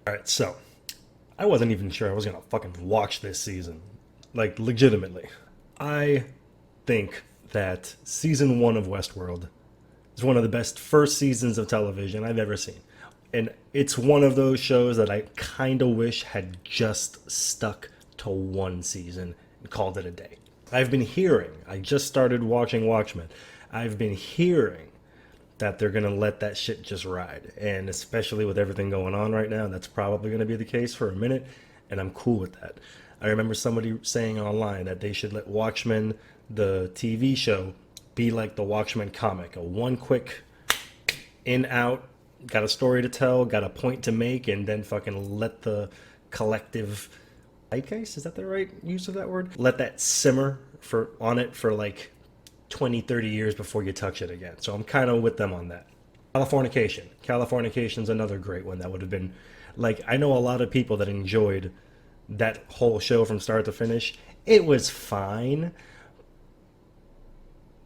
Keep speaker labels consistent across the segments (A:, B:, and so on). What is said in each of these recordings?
A: All right, so I wasn't even sure I was gonna fucking watch this season. Like, legitimately. I think that season one of Westworld is one of the best first seasons of television I've ever seen. And it's one of those shows that I kind of wish had just stuck to one season and called it a day. I've been hearing, I just started watching Watchmen. I've been hearing that they're going to let that shit just ride. And especially with everything going on right now, that's probably going to be the case for a minute. And I'm cool with that. I remember somebody saying online that they should let Watchmen, the TV show, be like the Watchmen comic. A one quick in, out, got a story to tell, got a point to make, and then fucking let the collective zeitgeist, is that the right use of that word? Let that simmer on it for like 20, 30 years before you touch it again. So I'm kind of with them on that. Californication. Californication's another great one that would have been, like, I know a lot of people that enjoyed that whole show from start to finish. It was fine,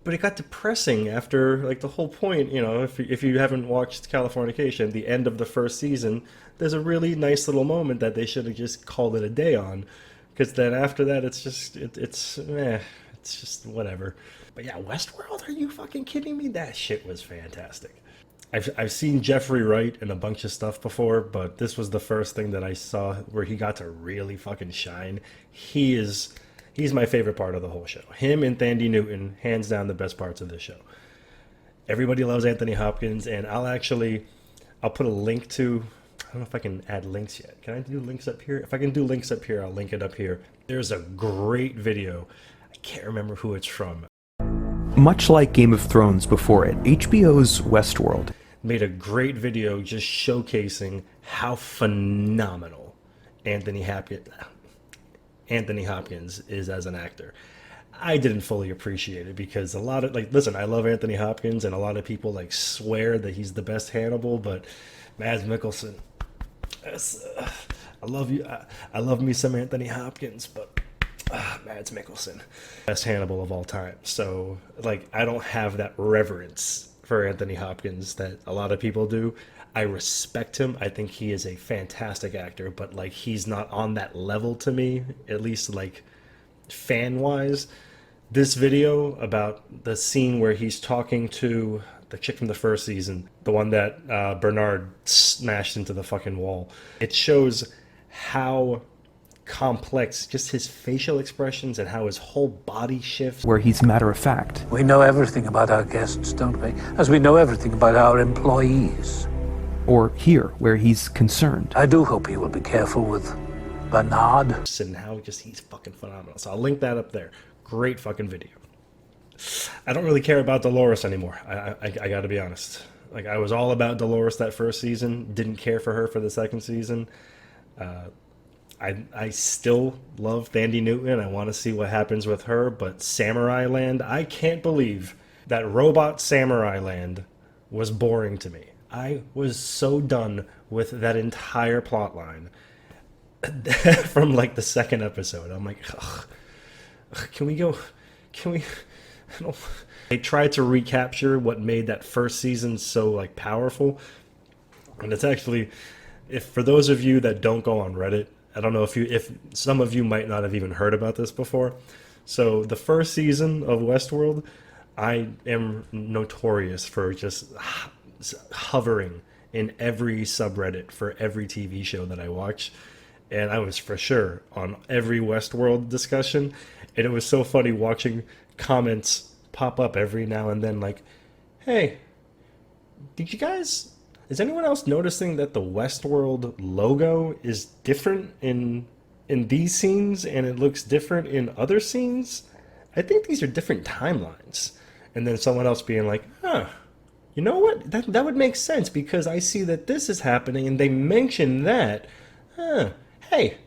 A: but it got depressing after, like, the whole point, you know, if you haven't watched Californication, the end of the first season, there's a really nice little moment that they should have just called it a day on, because then after that, it's just, it's just whatever. But yeah, Westworld, are you fucking kidding me? That shit was fantastic. I've seen Jeffrey Wright in a bunch of stuff before, but this was the first thing that I saw where he got to really fucking shine. He's my favorite part of the whole show. Him and Thandie Newton, hands down the best parts of this show. Everybody loves Anthony Hopkins, and I'll put a link to, I don't know if I can add links yet. Can I do links up here? If I can do links up here, I'll link it up here. There's a great video. I can't remember who it's from.
B: Much like Game of Thrones before it, HBO's Westworld
A: made a great video just showcasing how phenomenal Anthony Hopkins is as an actor. I didn't fully appreciate it because a lot of, like, listen, I love Anthony Hopkins and a lot of people like swear that he's the best Hannibal, but Mads Mikkelsen, I love you. I love me some Anthony Hopkins, but Mads Mikkelsen, best Hannibal of all time. So, like, I don't have that reverence for Anthony Hopkins that a lot of people do. I respect him. I think he is a fantastic actor, but like, he's not on that level to me, at least like fan wise. This video about the scene where he's talking to the chick from the first season, the one that Bernard smashed into the fucking wall, it shows how complex just his facial expressions and how his whole body shifts.
B: where he's matter of fact.
C: We know everything about our guests, don't we? As we know everything about our employees.
B: Or here, where he's concerned.
C: I do hope you will be careful with Bernard.
A: And how just he's fucking phenomenal. So I'll link that up there. Great fucking video. I don't really care about Dolores anymore. I gotta be honest. Like, I was all about Dolores that first season. Didn't care for her for the second season. I still love Thandie Newton. I want to see what happens with her. But Samurai Land, I can't believe that Robot Samurai Land was boring to me. I was so done with that entire plot line from like the second episode. I'm like, ugh, can we go? Can we? They tried to recapture what made that first season so like powerful, and it's actually, if for those of you that don't go on Reddit, I don't know if some of you might not have even heard about this before. So the first season of Westworld, I am notorious for just hovering in every subreddit for every TV show that I watch. And I was for sure on every Westworld discussion. And it was so funny watching comments pop up every now and then like, hey, is anyone else noticing that the Westworld logo is different in these scenes and it looks different in other scenes? I think these are different timelines. And then someone else being like, huh, you know what? That would make sense because I see that this is happening and they mention that. Huh, hey,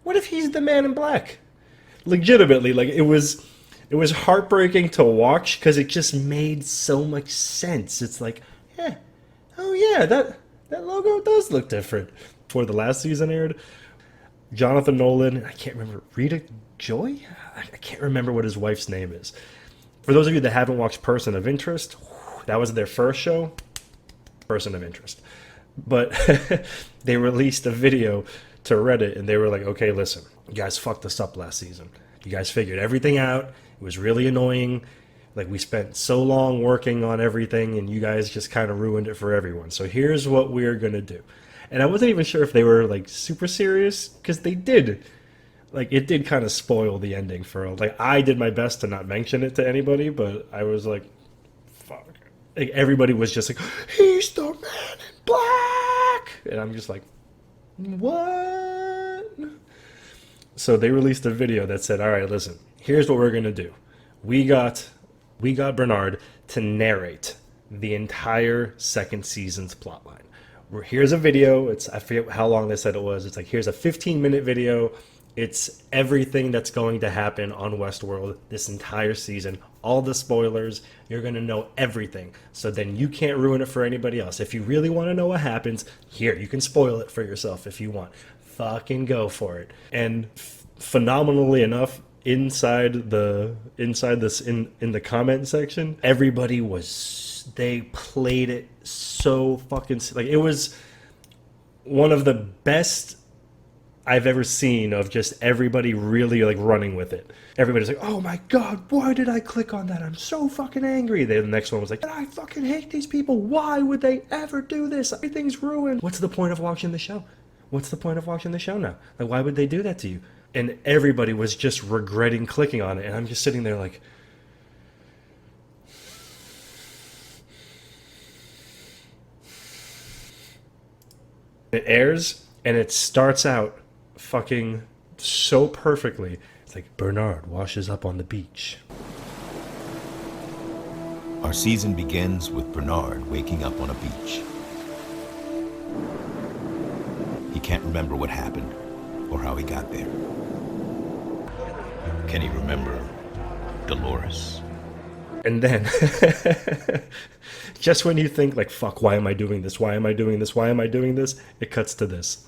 A: what if he's the Man in Black? Legitimately, like, it was heartbreaking to watch because it just made so much sense. It's like, yeah, oh yeah, that logo does look different. Before the last season aired, Jonathan Nolan, I can't remember, Rita Joy? I can't remember what his wife's name is. For those of you that haven't watched Person of Interest, that was their first show. Person of Interest. But they released a video to Reddit and they were like, okay, listen, you guys fucked us up last season. You guys figured everything out. It was really annoying. Like, we spent so long working on everything and you guys just kind of ruined it for everyone. So here's what we're going to do. And I wasn't even sure if they were like super serious, because they did. Like, it did kind of spoil the ending for, like, I did my best to not mention it to anybody, but I was like, fuck. Like, everybody was just like, he's the man in black. And I'm just like, what? So they released a video that said, all right, listen, here's what we're going to do. We got Bernard to narrate the entire second season's plotline. Here's a video. I forget how long they said it was. It's like, here's a 15-minute video. It's everything that's going to happen on Westworld this entire season. All the spoilers. You're going to know everything. So then you can't ruin it for anybody else. If you really want to know what happens, here, you can spoil it for yourself if you want. Fucking go for it. And phenomenally enough, inside this in the comment section, everybody they played it so fucking, like, it was one of the best I've ever seen of just everybody really like running with it. Everybody's like, oh my god, why did I click on that? I'm so fucking angry. Then the next one was like, I fucking hate these people. Why would they ever do this? Everything's ruined. What's the point of watching the show? What's the point of watching the show now? Like, why would they do that to you? And everybody was just regretting clicking on it. And I'm just sitting there like, it airs and it starts out fucking so perfectly. It's like, Bernard washes up on the beach.
D: Our season begins with Bernard waking up on a beach. He can't remember what happened or how he got there. Can he remember Dolores?
A: And then, just when you think, like, fuck, why am I doing this? Why am I doing this? Why am I doing this? It cuts to this.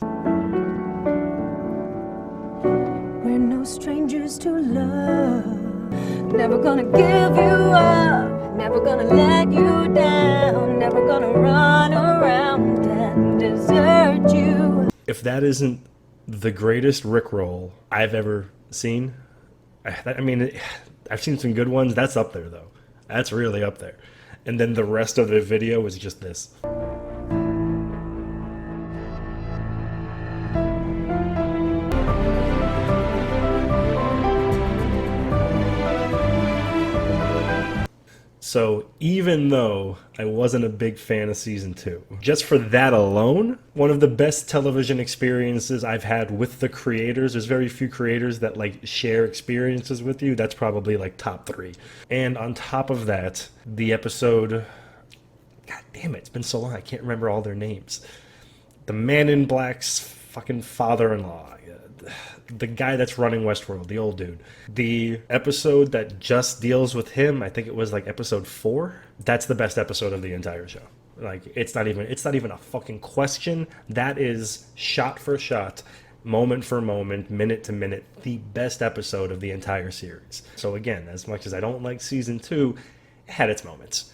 E: We're no strangers to love. Never gonna give you up. Never gonna let you down. Never gonna run around and desert you.
A: If that isn't the greatest Rickroll I've ever seen, I mean, I've seen some good ones. That's up there, though. That's really up there. And then the rest of the video was just this. So even though I wasn't a big fan of season 2, just for that alone, one of the best television experiences I've had with the creators. There's very few creators that like share experiences with you. That's probably like top 3. And on top of that, the episode, god damn it, it's been so long, I can't remember all their names. The Man in Black's fucking father-in-law. The guy that's running Westworld, the old dude. The episode that just deals with him, I think it was like episode 4. That's the best episode of the entire show. Like, it's not even a fucking question. That is shot for shot, moment for moment, minute to minute, the best episode of the entire series. So again, as much as I don't like season 2, it had its moments.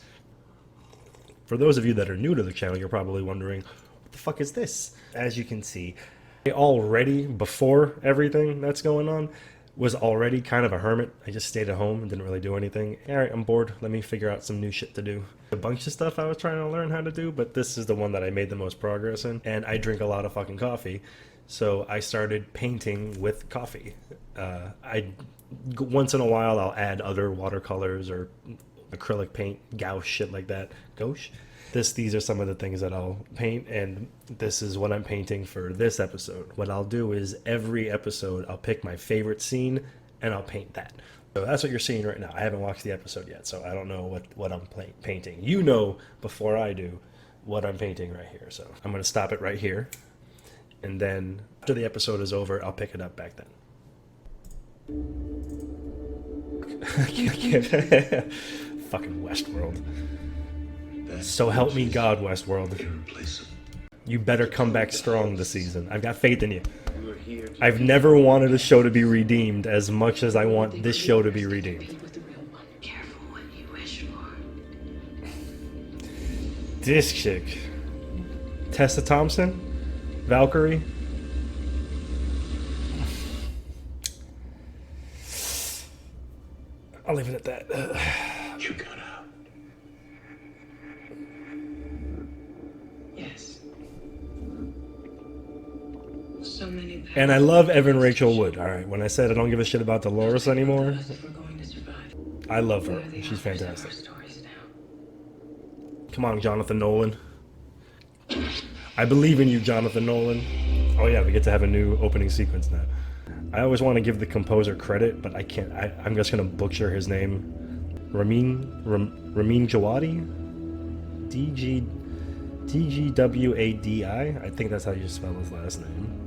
A: For those of you that are new to the channel, you're probably wondering, what the fuck is this? As you can see, already, before everything that's going on, was already kind of a hermit. I just stayed at home and didn't really do anything. All right, I'm bored. Let me figure out some new shit to do. A bunch of stuff I was trying to learn how to do, but this is the one that I made the most progress in. And I drink a lot of fucking coffee, so I started painting with coffee. Once in a while, I'll add other watercolors or acrylic paint, gouache, shit like that. Gouache? These are some of the things that I'll paint, and this is what I'm painting for this episode. What I'll do is every episode I'll pick my favorite scene and I'll paint that. So that's what you're seeing right now. I haven't watched the episode yet, so I don't know what I'm painting. You know before I do what I'm painting right here. So I'm going to stop it right here, and then after the episode is over, I'll pick it up back then. I can't. Fucking Westworld. So help me God, Westworld. You better come back strong this season. I've got faith in you. I've never wanted a show to be redeemed as much as I want this show to be redeemed. This chick. Tessa Thompson, Valkyrie. I'll leave it at that.
F: You got out. Yes. So many.
A: And I love Evan Rachel Wood. All right, when I said I don't give a shit about Dolores anymore,
F: We're going to survive.
A: I love her.
F: We are the
A: She's
F: authors of our
A: fantastic.
F: stories now.
A: Come on, Jonathan Nolan. I believe in you, Jonathan Nolan. Oh yeah, we get to have a new opening sequence now. I always want to give the composer credit, but I can't. I'm just gonna butcher his name. Ramin Djawadi? Dgwadi? I think that's how you spell his last name.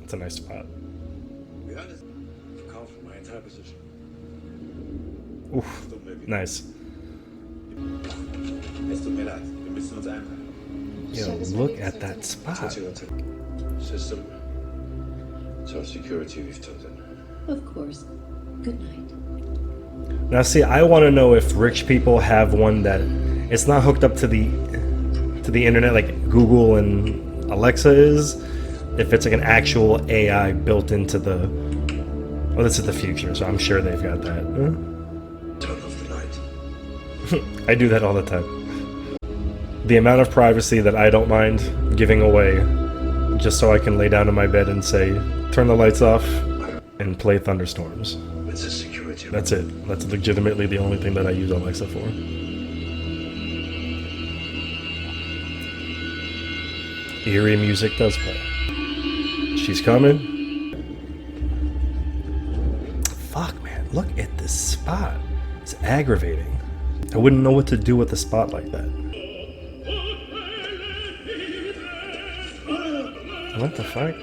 A: It's a nice spot.
G: Wie alles. Verkaufen, my entire position.
A: Oof, nice.
G: Es tut mir leid, wir müssen uns einfach.
A: Yo, look at that spot.
G: System. So security we've chosen.
E: Of course. Good night.
A: Now, see, I want to know if rich people have one that it's not hooked up to the internet like Google and Alexa is. If it's like an actual AI built into the. Oh, this is the future, so I'm sure they've got that.
G: Turn off the light.
A: I do that all the time. The amount of privacy that I don't mind giving away just so I can lay down in my bed and say, turn the lights off and play Thunderstorms.
G: It's a security.
A: That's it. That's legitimately the only thing that I use Alexa for. Eerie music does play. She's coming. Fuck, man. Look at this spot. It's aggravating. I wouldn't know what to do with a spot like that. What the fuck?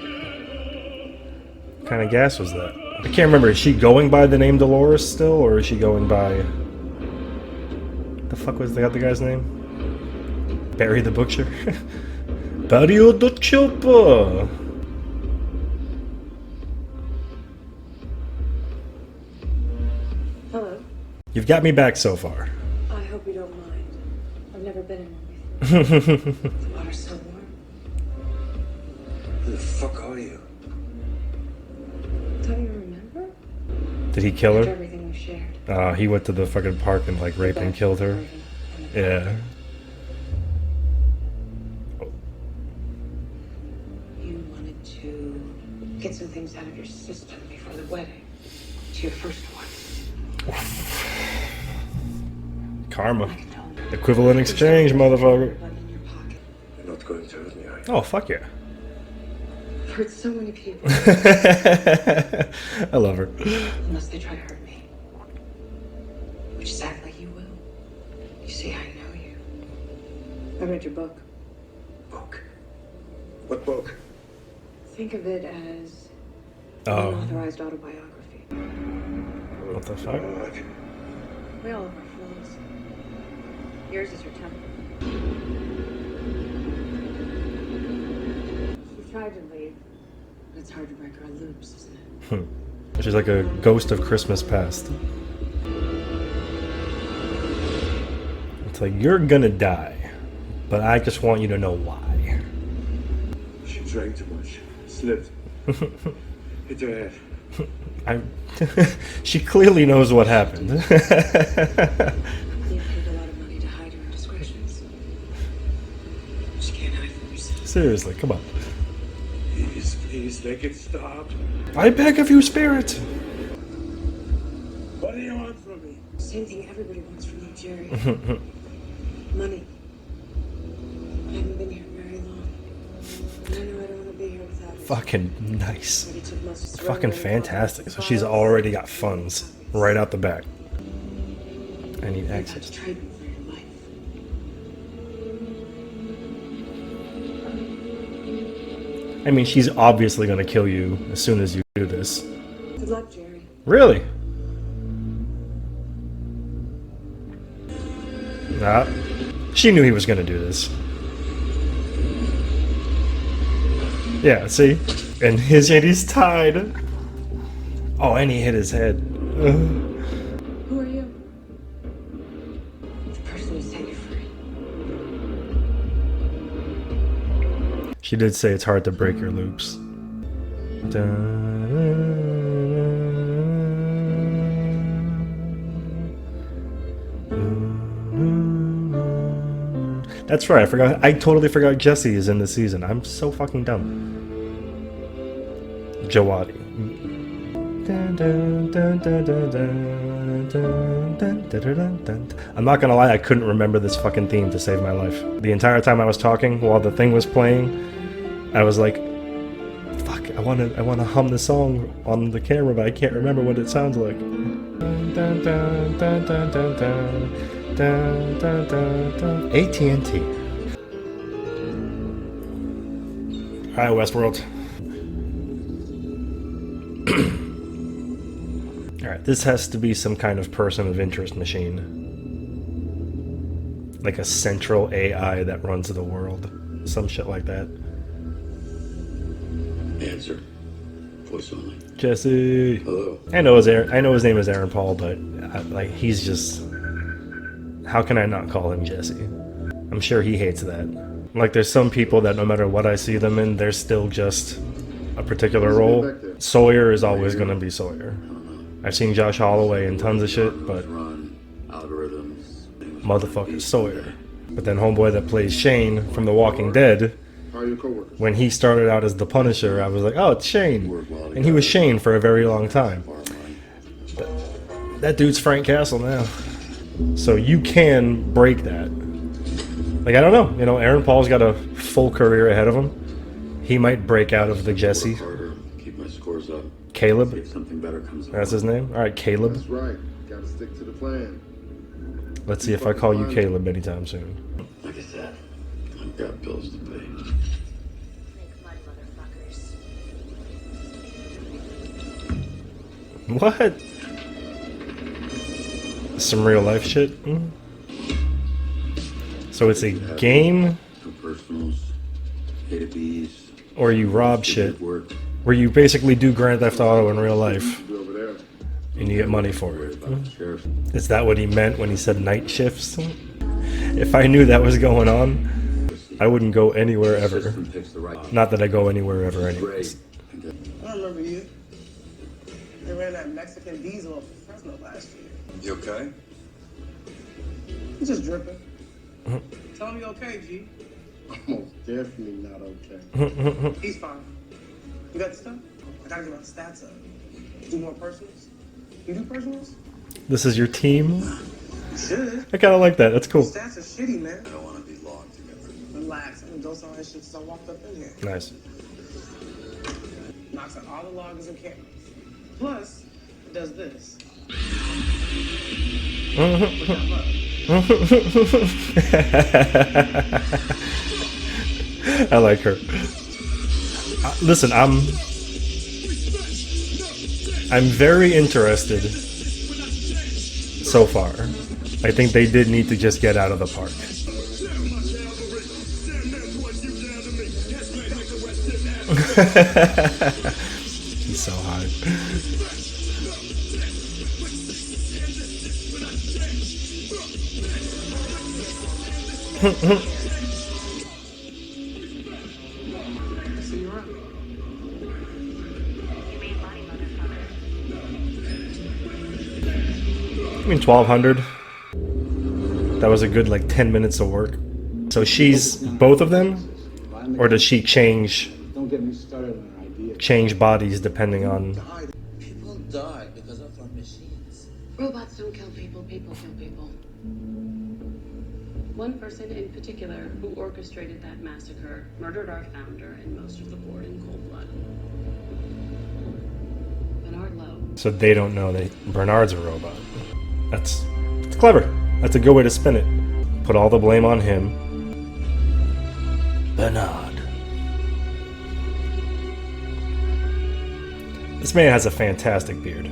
A: What kind of gas was that? I can't remember. Is she going by the name Dolores still, or is she going by... The fuck was the other guy's name? Barry the Butcher? Barrio the Chopper!
H: Hello.
A: You've got me back so far.
H: I hope you don't mind. I've never been in one before. The water's so warm.
G: Who the fuck are you?
H: Don't you remember?
A: Did he kill
H: After
A: her?
H: everything we shared.
A: He went to the fucking park and like raped and killed her. Yeah.
H: You wanted to get some things out of your system before the wedding. To your first one.
A: Karma.
H: I can tell you.
A: Equivalent exchange, motherfucker.
H: Blood in your pocket.
G: You're not going to hurt me, are you?
A: Oh, fuck yeah.
H: I've hurt so many people.
A: I love her.
H: Unless they try to hurt me. Which sadly you will. You see, I know you. I read your book.
G: Book. What book?
H: Think of it as
A: Oh,
H: unauthorized autobiography.
A: what the fuck?
G: Alright.
H: We all have our flaws. Yours is your temper. We've tried to leave, but it's hard to break our loops, isn't it?
A: She's like a ghost of Christmas past. It's like, you're gonna die, but I just want you to know why.
G: She drank too much. Slipped. Hit her head.
A: She clearly knows what happened.
H: You paid a lot of money to hide your indiscretions. She can't hide from yourself.
A: Seriously, come on.
G: Please, please, make it stop.
A: I beg of you, spirit.
G: What do you want from me?
H: Same thing everybody wants from you, Jerry. Money. I haven't been here very long. And I know I don't want to be here without it.
A: Fucking nice.
H: But he took most of the
A: Fucking
H: runway
A: fantastic.
H: and
A: So she's already got funds right out the back. I need
H: You have
A: access.
H: to trade me for your life.
A: I mean, she's obviously gonna kill you as soon as you do this.
H: Good luck, Jerry.
A: Really? Nah. She knew he was gonna do this. Yeah, see? And he's tied. Oh, and he hit his head.
H: Who are you? gonna set you free.
A: She did say it's hard to break your loops. That's right, I forgot. I totally forgot Jesse is in this season. I'm so fucking dumb. Jawadi. I'm not gonna lie, I couldn't remember this fucking theme to save my life. The entire time I was talking while the thing was playing, I was like, fuck, I wanna hum the song on the camera, but I can't remember what it sounds like. AT&T. Alright, Westworld. Alright, this has to be some kind of person of interest machine. Like a central AI that runs the world. Some shit like that.
G: Answer. Voice only.
A: Jesse.
G: Hello.
A: I know his name is Aaron Paul, but like he's just. How can I not call him Jesse? I'm sure he hates that. Like there's some people that no matter what I see them in, they're still just a particular role. Sawyer is always gonna be Sawyer. I've seen Josh Holloway in tons of shit, but motherfucker Sawyer. But then homeboy that plays Shane from The Walking Dead, when he started out as the Punisher, I was like, oh, it's Shane. And he was Shane for a very long time. But that dude's Frank Castle now. So you can break that. Like, I don't know. You know, Aaron Paul's got a full career ahead of him. He might break out of the Jesse.
G: Keep my scores up.
A: Caleb.
G: If something better comes
A: That's his name? Alright, Caleb.
I: That's right. Gotta stick to the plan.
A: Let's see if I call you Caleb anytime soon.
G: Like I said, I've got bills to pay.
H: Think money, motherfuckers.
A: What? Some real life shit? Mm. So it's a game
G: No personals, A to B's,
A: or you rob shit where you basically do Grand Theft Auto in real life and you get money for it. Is that what he meant when he said night shifts? If I knew that was going on, I wouldn't go anywhere ever. Not that I go anywhere ever anyways.
J: I remember you. They ran that Mexican diesel off of Fresno last year.
G: You okay?
J: He's just dripping. Tell him you okay, G.
I: Most definitely not okay.
J: He's fine. You got the stuff? I gotta get my stats up. Do more personals? You do personals?
A: This is your team?
J: You should.
A: I kind of like that. That's cool.
J: Stats are shitty, man.
G: I don't want to be locked together.
J: Relax. I'm gonna dose all that shit since I walked up in here.
A: Nice.
J: Knocks out all the loggers and cameras. Plus, it does this. With that love.
A: I like her. Listen, I'm very interested so far. I think they did need to just get out of the park. He's so hot.
J: See you around.
A: I mean, 1,200. That was a good, like, 10 minutes of work. So she's both of them? Or does she change bodies depending on...
K: People die because of our machines.
H: Robots don't kill people, people kill people. One person in particular who orchestrated that massacre murdered our founder and most of the board in cold blood. Bernard Lowe.
A: So they don't know that Bernard's a robot. That's clever. That's a good way to spin it. Put all the blame on him. Bernard. This man has a fantastic beard.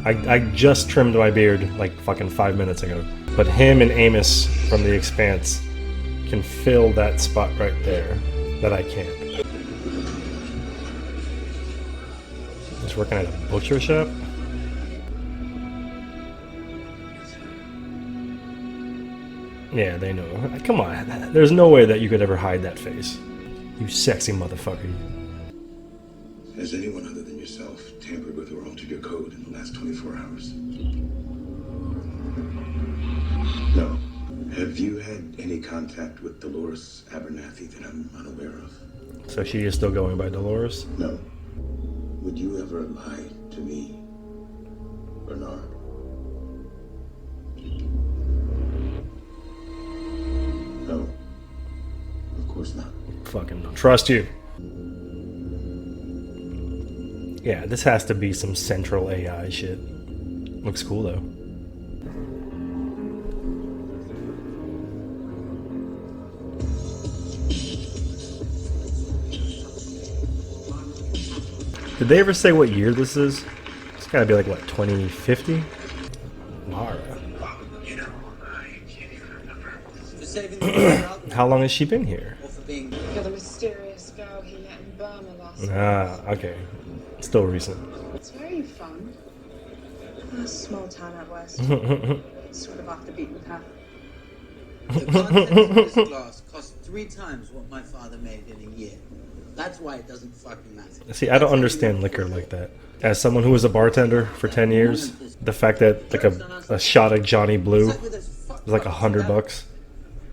A: I just trimmed my beard like fucking 5 minutes ago. But him and Amos from The Expanse can fill that spot right there that I can't. He's working at a butcher shop? Yeah, they know. Come on. There's no way that you could ever hide that face. You sexy motherfucker.
G: Has anyone other than yourself tampered with or altered your code in the last 24 hours? No. Have you had any contact with Dolores Abernathy that I'm unaware of?
A: So she is still going by Dolores?
G: No. Would you ever lie to me, Bernard? No. Of course not.
A: Fucking don't trust you. Yeah, this has to be some central AI shit. Looks cool though. Did they ever say what year this is? It's gotta be like, what, 2050? Mara.
G: You know, I can't even remember.
K: For saving the
A: How long has she been here?
K: or for being
H: You're the mysterious girl he met in Burma last month.
A: Ah, okay. Still recent.
H: So where are you from? A small town out west. Sort of off the beaten path.
K: the contents of this glass cost 3 times what my father made in a year. That's why it doesn't fucking matter.
A: See, I don't understand liquor like that. As someone who was a bartender for 10 years, the fact that like a shot of Johnny Blue is like $100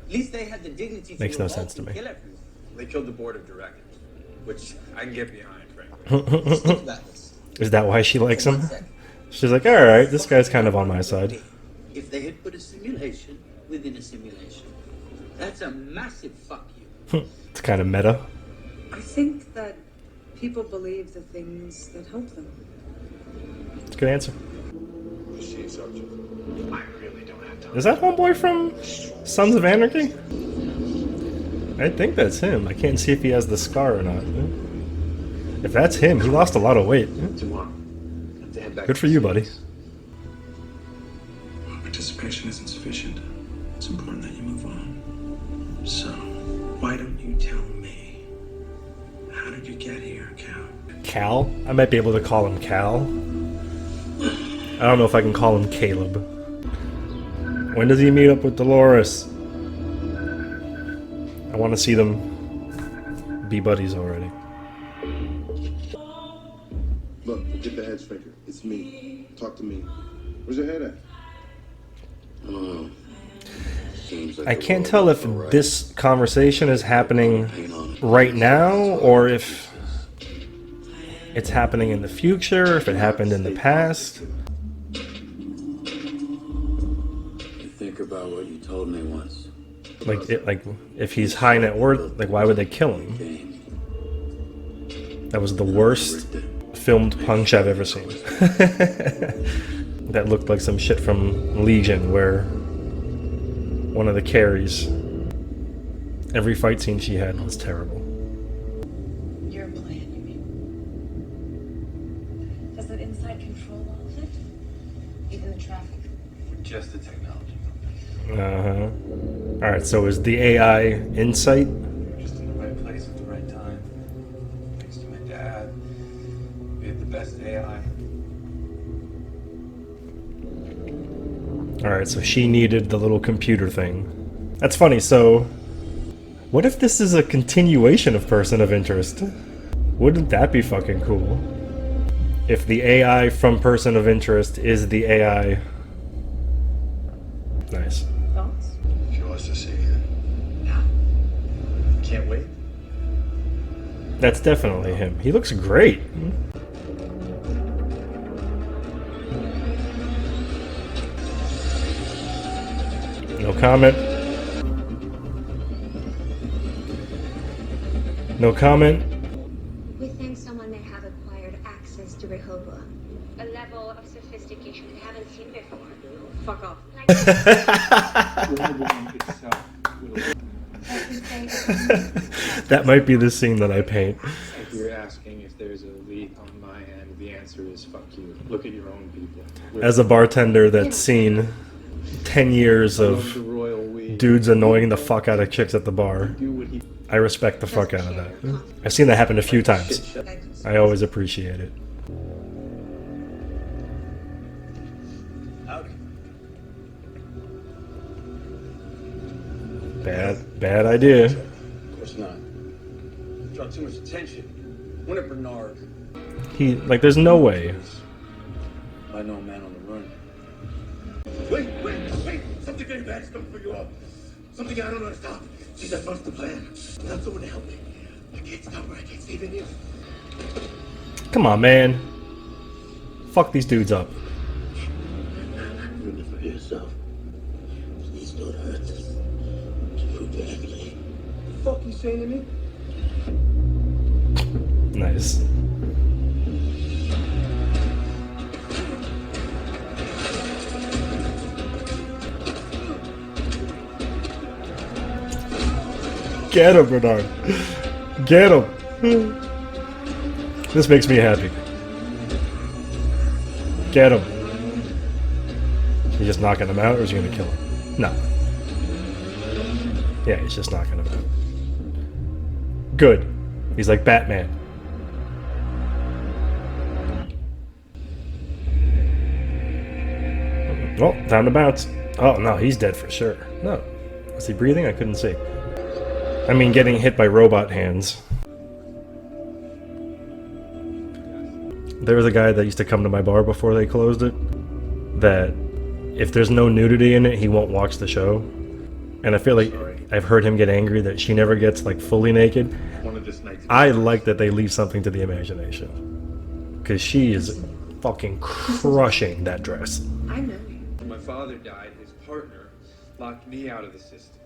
K: At least they had the dignity to
A: makes no
K: revolt
A: sense to
K: and
A: me.
K: kill everyone.
L: They killed the board of directors, which I can get behind, frankly.
K: Think about this.
A: Is that why she likes
K: For
A: him?
K: 1 second.
A: She's like, alright, this guy's kind of on my side.
K: If they had put a simulation within a simulation, that's a massive fuck you.
A: It's kind of meta.
H: I think that people believe the things that help them.
A: It's a good answer.
G: Machine Sergeant. I really don't have time.
A: Is that homeboy from Sons of Anarchy? I think that's him. I can't see if he has the scar or not. If that's him, he lost a lot of weight.
G: Tomorrow. Have to head back
A: Good
G: to
A: for you, buddy.
G: Well, participation isn't sufficient. It's important that you move on. So, why don't you tell me? How did you get here, Cal?
A: Cal? I might be able to call him Cal. I don't know if I can call him Caleb. When does he meet up with Dolores? I want to see them be buddies already.
I: Look, forget the head shaker. It's me. Talk to me. Where's your head at?
G: Oh. Seems like
A: I can't tell if this conversation is happening right now or if it's happening in the future, if it happened in the past.
G: You think about what you told me once.
A: Like if he's high net worth, like why would they kill him? That was the worst filmed punch I've ever seen. That looked like some shit from Legion where one of the carries, every fight scene she had was terrible.
H: Your plan, you mean? Does that insight control all of it? Even the traffic?
L: We're just a technology company.
A: Uh-huh. Alright, so is the AI insight?
L: We're just in the right place at the right time. Thanks to my dad. We had the best AI.
A: Alright, so she needed the little computer thing. That's funny, so what if this is a continuation of Person of Interest? Wouldn't that be fucking cool? If the AI from Person of Interest is the AI. Nice.
H: Thoughts?
L: She wants to see you. Now. Can't wait.
A: That's definitely him. He looks great. No comment. No comment.
E: We think someone may have acquired access to Rehoboam, a level of sophistication we haven't seen before.
H: Fuck off.
A: That might be the scene that I paint.
L: If you're asking if there's a leak on my end, the answer is fuck you. Look at your own people.
A: As a bartender that's seen 10 years of dudes annoying the fuck out of chicks at the bar, I respect the fuck out of that. I've seen that happen a few times. I always appreciate it. Bad idea.
L: Of course not. Draw too much attention. When at Bernard.
A: There's no way.
L: I know a man on the run.
I: Wait! Something very bad is coming for you all. Something I don't know how to stop. She's a bust the plan. Without someone to help me. I can't stop her. I can't save any of them.
A: Come on, man. Fuck these dudes up.
I: Ruin it for yourself. Please don't hurt us. Prove badly.
J: The fuck you saying to me?
A: Nice. Get him, Bernard. Get him. This makes me happy. Get him. He's just knocking him out, or is he gonna kill him? No. Yeah, he's just knocking him out. Good. He's like Batman. Well, time to bounce. Oh, no, he's dead for sure. No. Was he breathing? I couldn't see. I mean, getting hit by robot hands. There was a guy that used to come to my bar before they closed it, that if there's no nudity in it, he won't watch the show. And I feel like I've heard him get angry that she never gets like fully naked. I like that they leave something to the imagination. Because she is fucking crushing that dress.
H: I know.
L: When my father died, his partner locked me out of the system.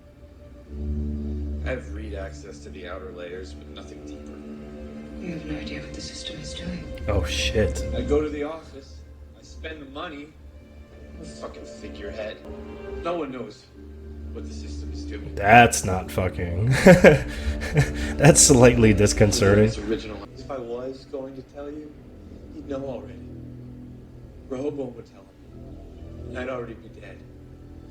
L: I have read access to the outer layers, but nothing deeper.
H: You have no idea what the system is doing.
A: Oh shit.
L: I go to the office, I spend the money. I'm a fucking figurehead. No one knows what the system is doing.
A: That's not fucking. That's slightly disconcerting.
L: It's original. If I was going to tell you, you'd know already. Rehoboam would tell him. And I'd already be dead.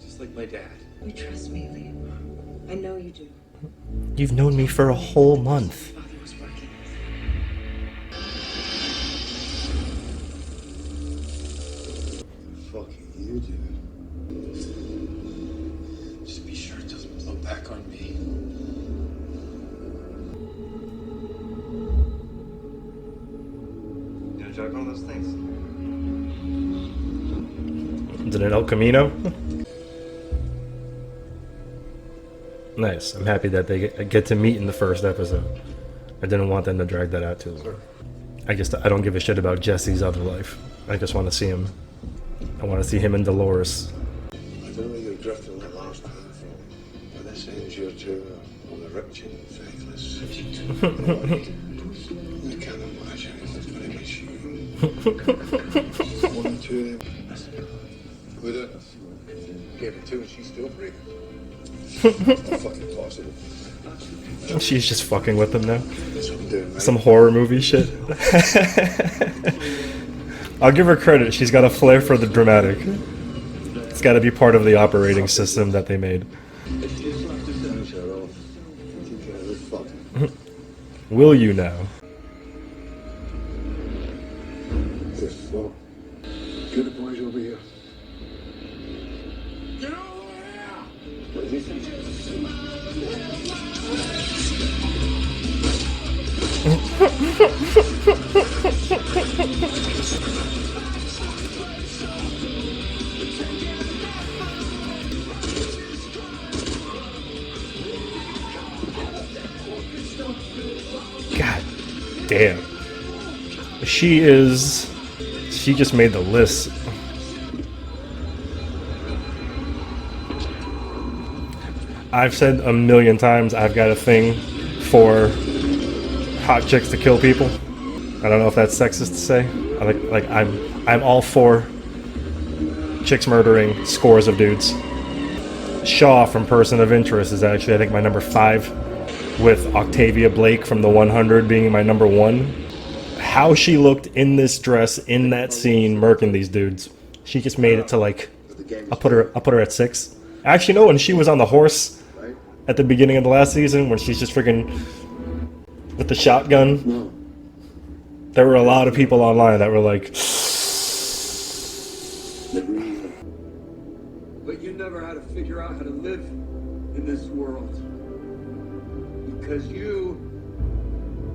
L: Just like my dad.
H: You trust me, Liam. I know you do.
A: You've known me for a whole month.
H: Father was working.
I: Fucking you, dude.
L: Just be sure it doesn't blow back on me.
M: You gonna juggle those things?
A: Is it an El Camino? Nice. I'm happy that they get to meet in the first episode. I didn't want them to drag that out too long. I don't give a shit about Jesse's other life. I just want to see him. I want to see him and Dolores.
I: I don't know where you drafted on that last time from, but that seems you're too on the rupture faithless. I can't imagine it's very much you. One or two of them. With it. Gave her two and she's still breathing. Not fucking possible.
A: She's just fucking with him now.
I: That's what I'm doing, mate.
A: Some horror movie shit. I'll give her credit. She's got a flair for the dramatic. It's got to be part of the operating system that they made. Will you now?
I: Get the boys over here. Get over here! What is this?
A: God damn. She just made the list. I've said a million times I've got a thing for hot chicks to kill people. I don't know if that's sexist to say. I'm all for chicks murdering scores of dudes. Shaw from Person of Interest is actually, I think, my number 5, with Octavia Blake from The 100 being my number 1. How she looked in this dress in that scene murking these dudes. She just made it to like, I'll put her at 6. Actually, no, when she was on the horse at the beginning of the last season, when she's just freaking with the shotgun, there were a lot of people online that were like,
L: But you never had to figure out how to live in this world. Because you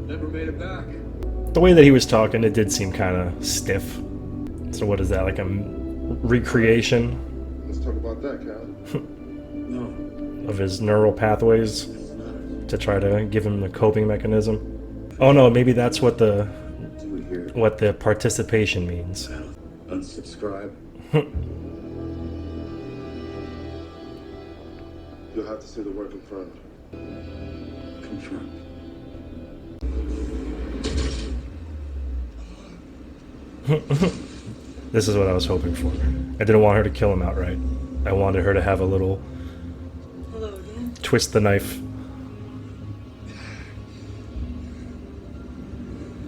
L: never made it back.
A: The way that he was talking, it did seem kind of stiff. So what is that, like a recreation?
I: Let's talk about that, Cal.
G: No.
A: Of his neural pathways to try to give him a coping mechanism? Oh no, maybe that's what the participation means.
I: Unsubscribe. You'll have to see the word confirmed.
G: Confirmed.
A: This is what I was hoping for. I didn't want her to kill him outright. I wanted her to have a little
H: Hello again.
A: twist the knife.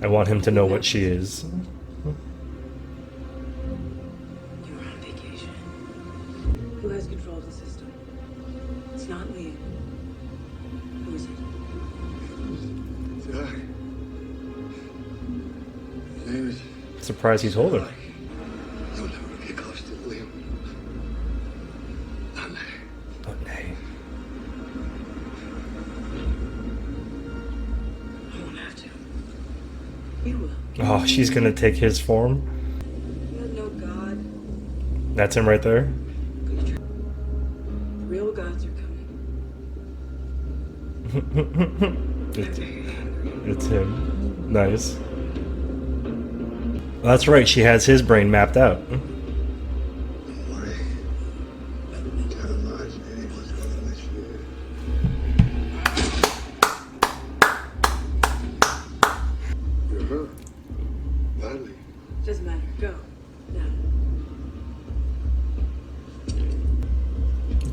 A: I want him to know what she is.
H: You were on vacation. Who has control of the system? It's not Liam. Who is it?
I: Jack. His name is...
A: Surprised he's holding.
I: You'll never get close to Liam. Not there.
A: But nay.
H: I won't have to. You will.
A: Oh, she's gonna take his form?
H: You have no God.
A: That's him right there?
H: Good try. The real gods are coming.
A: It's him. Nice. Well, that's right, she has his brain mapped out.
I: Don't worry. Tell the large lady what's going this year. You're hurt. Badly.
H: Doesn't matter. Go. Now.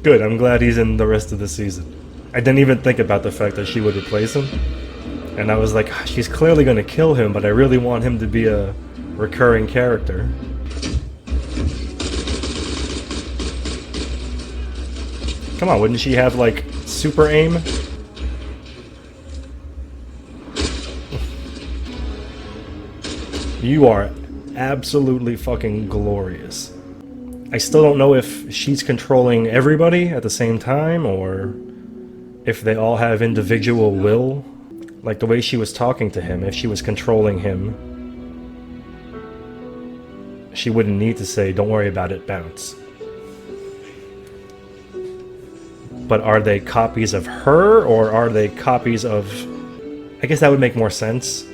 A: Good, I'm glad he's in the rest of the season. I didn't even think about the fact that she would replace him. And I was like, she's clearly gonna kill him, but I really want him to be a recurring character. Come on, wouldn't she have like super aim? You are absolutely fucking glorious. I still don't know if she's controlling everybody at the same time or if they all have individual will. Like the way she was talking to him, if she was controlling him, she wouldn't need to say, don't worry about it, bounce. But are they copies of her, or are they copies of... I guess that would make more sense.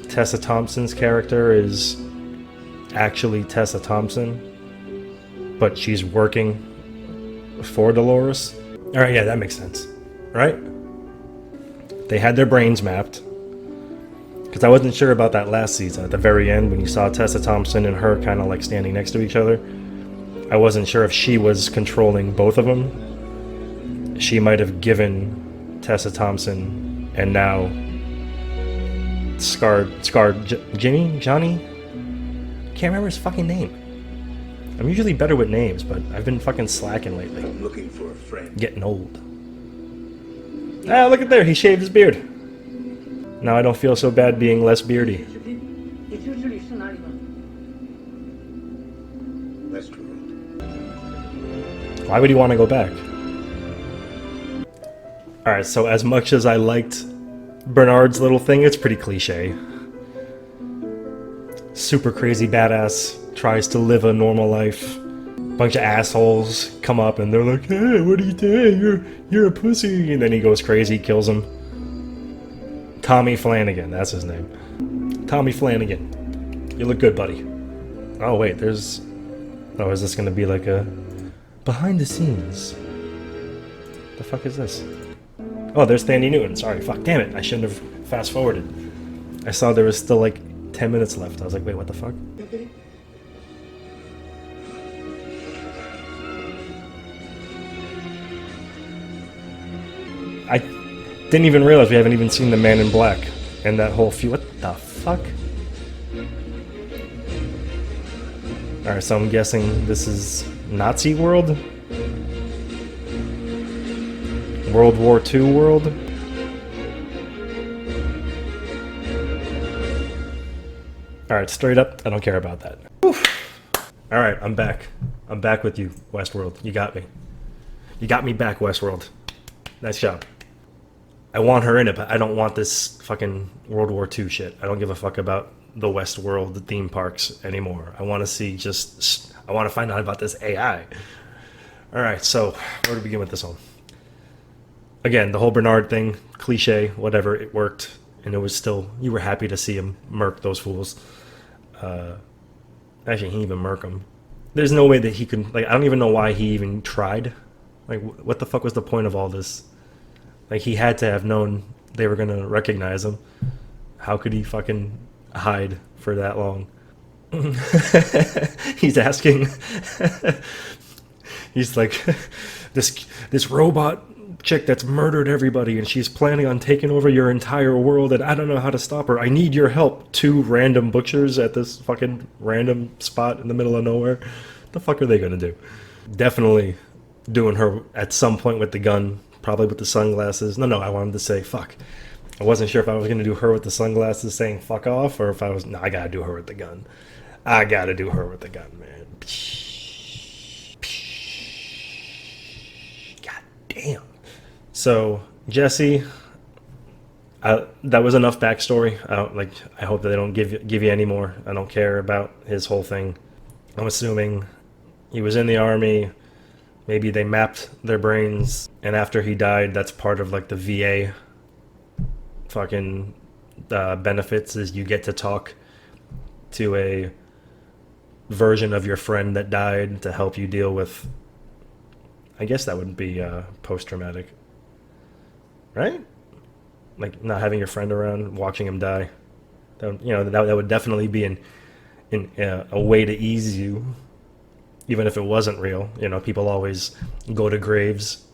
A: Tessa Thompson's character is actually Tessa Thompson, but she's working for Dolores. Alright, yeah, that makes sense. Right? They had their brains mapped. Because I wasn't sure about that last season. At the very end, when you saw Tessa Thompson and her kind of like standing next to each other, I wasn't sure if she was controlling both of them. She might have given Tessa Thompson and now Scarred Johnny? Can't remember his fucking name. I'm usually better with names, but I've been fucking slacking lately.
I: I'm looking for a friend.
A: Getting old. Ah, look at there, he shaved his beard. Now I don't feel so bad being less beardy.
I: Westworld.
A: Why would he want to go back? Alright, so as much as I liked Bernard's little thing, it's pretty cliche. Super crazy badass, tries to live a normal life. Bunch of assholes come up and they're like, hey, what are you doing? You're a pussy. And then he goes crazy, kills him. Tommy Flanagan, that's his name. Tommy Flanagan. You look good, buddy. Oh, wait, there's... Oh, is this gonna be like a... behind the scenes? The fuck is this? Oh, there's Thandie Newton. Sorry, fuck, damn it. I shouldn't have fast-forwarded. I saw there was still like 10 minutes left. I was like, wait, what the fuck? I didn't even realize we haven't even seen the Man in Black and that whole few. What the fuck? Alright, so I'm guessing this is Nazi world? World War II world? Alright, straight up, I don't care about that. Alright, I'm back. I'm back with you, Westworld. You got me. You got me back, Westworld. Nice job. I want her in it, but I don't want this fucking World War II shit. I don't give a fuck about the Westworld theme parks anymore. I want to see I want to find out about this AI. All right, so where to begin with this one? Again, the whole Bernard thing, cliche, whatever, it worked. And it was still, you were happy to see him murk those fools. Actually, he didn't even murk them. There's no way that he could, like, I don't even know why he even tried. Like, what the fuck was the point of all this? Like, he had to have known they were going to recognize him. How could he fucking hide for that long? He's asking. He's like, this robot chick that's murdered everybody and she's planning on taking over your entire world and I don't know how to stop her. I need your help. 2 random butchers at this fucking random spot in the middle of nowhere. What the fuck are they gonna do? Definitely doing her at some point with the gun, probably with the sunglasses. No, I wanted to say fuck. I wasn't sure if I was gonna do her with the sunglasses saying fuck off or if I was, no, I gotta do her with the gun. I gotta do her with the gun, man. God damn. So Jesse, that was enough backstory. I hope that they don't give you any more. I don't care about his whole thing. I'm assuming he was in the army. Maybe they mapped their brains, and after he died, that's part of like the VA fucking benefits is you get to talk to a version of your friend that died to help you deal with. I guess that would be post-traumatic. Right? Like not having your friend around, watching him die. That would definitely be a way to ease you, even if it wasn't real. You know, people always go to graves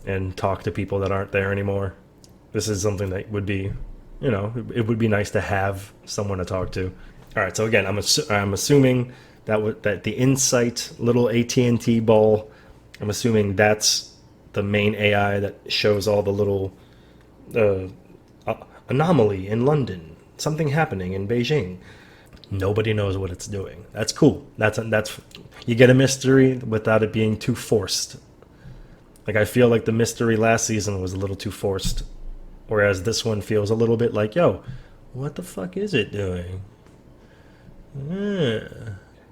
A: and talk to people that aren't there anymore. This is something that would be, it would be nice to have someone to talk to. All right, so again, I'm assuming that the Insight little AT&T ball, I'm assuming that's the main AI that shows all the little anomaly in London, something happening in Beijing. Nobody knows what it's doing. That's cool. That's you get a mystery without it being too forced. Like I feel like the mystery last season was a little too forced, whereas this one feels a little bit like, yo, what the fuck is it doing?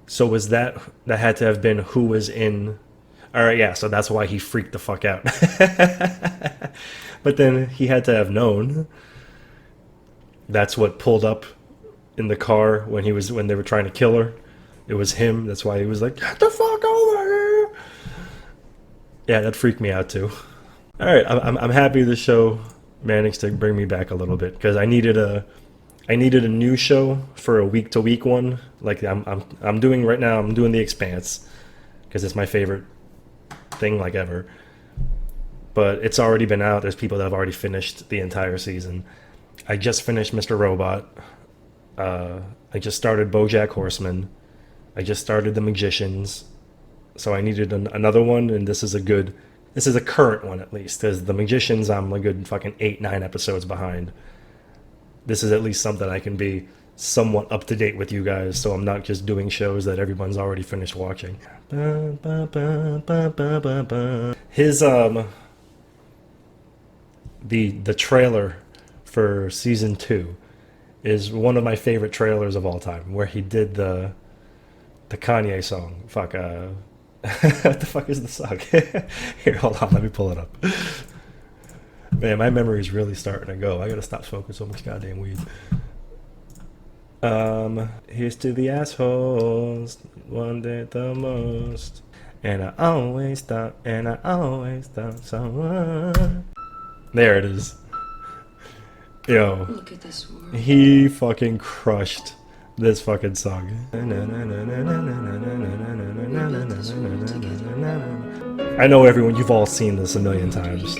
A: So was that had to have been who was in? All right, yeah, so that's why he freaked the fuck out. But then he had to have known. That's what pulled up in the car when they were trying to kill her. It was him. That's why he was like, "Get the fuck over here!" Yeah, that freaked me out too. All right, I'm happy the show managed to bring me back a little bit because I needed a new show for a week-to-week one. Like I'm doing right now. I'm doing The Expanse because it's my favorite thing like ever. But it's already been out. There's people that have already finished the entire season. I just finished Mr. Robot. I just started BoJack Horseman. I just started The Magicians. So I needed another one, and this is a current one at least. Because The Magicians, I'm a good fucking 8-9 episodes behind. This is at least something I can be somewhat up to date with you guys, so I'm not just doing shows that everyone's already finished watching. His the trailer for season 2 is one of my favorite trailers of all time, where he did the Kanye song. Fuck, what the fuck is the song? Here, hold on, let me pull it up. Man, my memory's really starting to go. I gotta stop smoking so much goddamn weed. Here's to the assholes, wanted the most. And I always thought someone. There it is. Yo,
F: Look at this world.
A: he fucking crushed this fucking song. I know everyone, you've all seen this a million times,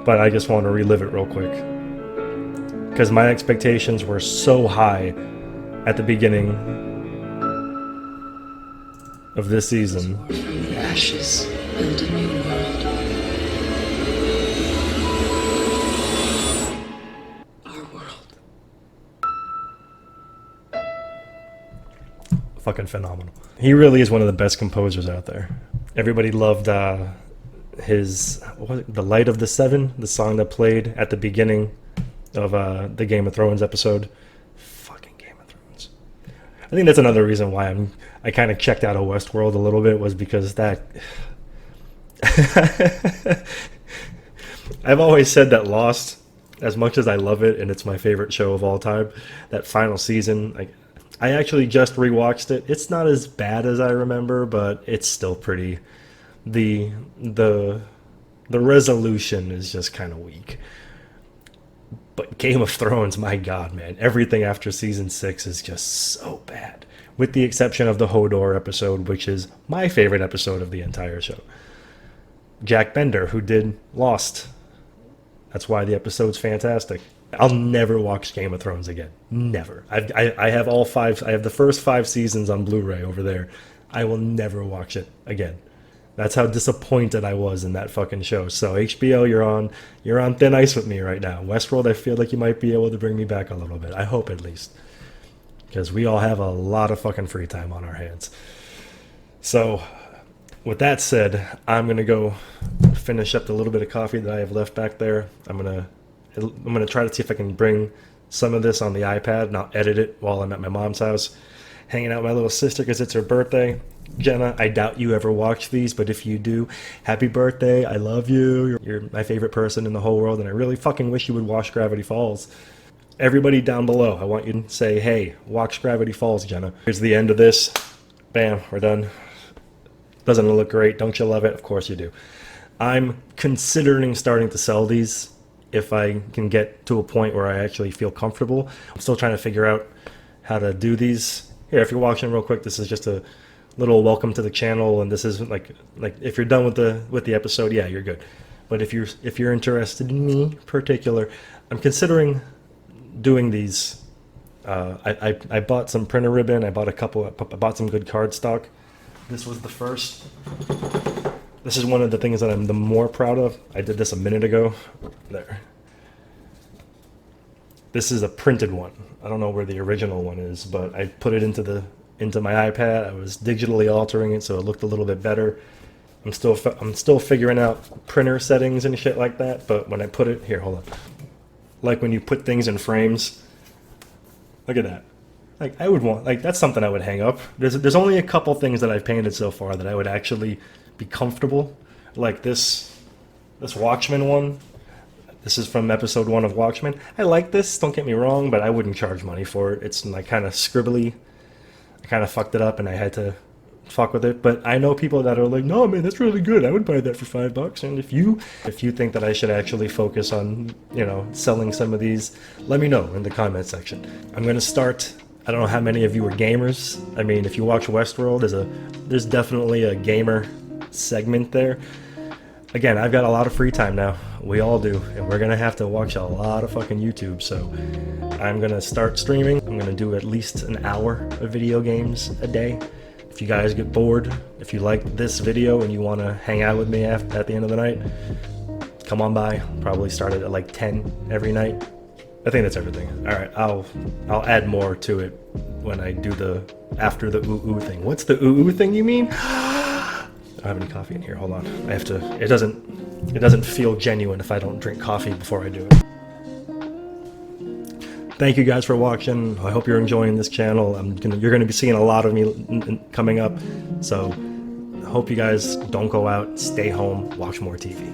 A: but I just want to relive it real quick because my expectations were so high at the beginning of this season.
F: From the ashes, build a new world. Our world.
A: Fucking phenomenal. He really is one of the best composers out there. Everybody loved his what was it, the Light of the Seven, the song that played at the beginning of the Game of Thrones episode. Fucking Game of Thrones. I think that's another reason why I kind of checked out of Westworld a little bit, was because that. I've always said that Lost, as much as I love it and it's my favorite show of all time, that final season, like, I actually just rewatched it. It's not as bad as I remember, but it's still pretty. The resolution is just kind of weak. But Game of Thrones, my God, man, everything after season 6 is just so bad. With the exception of the Hodor episode, which is my favorite episode of the entire show. Jack Bender, who did Lost. That's why the episode's fantastic. I'll never watch Game of Thrones again. Never. I have all 5. I have the first 5 seasons on Blu-ray over there. I will never watch it again. That's how disappointed I was in that fucking show. So HBO, you're on thin ice with me right now. Westworld, I feel like you might be able to bring me back a little bit. I hope, at least, because we all have a lot of fucking free time on our hands. So, with that said, I'm gonna go finish up the little bit of coffee that I have left back there. I'm gonna try to see if I can bring some of this on the iPad, and I'll edit it while I'm at my mom's house, hanging out with my little sister because it's her birthday. Jenna, I doubt you ever watch these, but if you do, happy birthday. I love you. You're my favorite person in the whole world, and I really fucking wish you would watch Gravity Falls. Everybody down below, I want you to say, hey, watch Gravity Falls, Jenna. Here's the end of this. Bam, we're done. Doesn't it look great? Don't you love it? Of course you do. I'm considering starting to sell these if I can get to a point where I actually feel comfortable. I'm still trying to figure out how to do these. Here, if you're watching real quick, this is just a little welcome to the channel, and this is like if you're done with the episode, yeah, you're good. But if you're interested in me particular, I'm considering doing these. I bought some printer ribbon. I bought some good cardstock. This was the first. This is one of the things that I'm the more proud of. I did this a minute ago. There. This is a printed one. I don't know where the original one is, but I put it into my iPad. I was digitally altering it so it looked a little bit better. I'm still figuring out printer settings and shit like that, but when I put it here, hold on. Like when you put things in frames. Look at that. Like I would want, like that's something I would hang up. There's only a couple things that I've painted so far that I would actually be comfortable. Like this Watchmen one. This is from episode 1 of Watchmen. I like this, don't get me wrong, but I wouldn't charge money for it. It's like kind of scribbly. I kind of fucked it up and I had to fuck with it. But I know people that are like, no man, that's really good. I would buy that for $5. And if you think that I should actually focus on, selling some of these, let me know in the comment section. I'm gonna start. I don't know how many of you are gamers. I mean, if you watch Westworld, there's definitely a gamer segment there. Again, I've got a lot of free time now. We all do, and we're gonna have to watch a lot of fucking YouTube. So I'm gonna start streaming. I'm gonna do at least an hour of video games a day. If you guys get bored, if you like this video and you want to hang out with me at the end of the night, come on by. Probably start at like 10 every night. I think that's everything. All right, I'll add more to it when I do after the ooh thing. What's the ooh thing you mean? I don't have any coffee in here. Hold on. I have to. It doesn't feel genuine if I don't drink coffee before I do it. Thank you guys for watching. I hope you're enjoying this channel. You're gonna be seeing a lot of me coming up. So I hope you guys don't go out. Stay home. Watch more TV.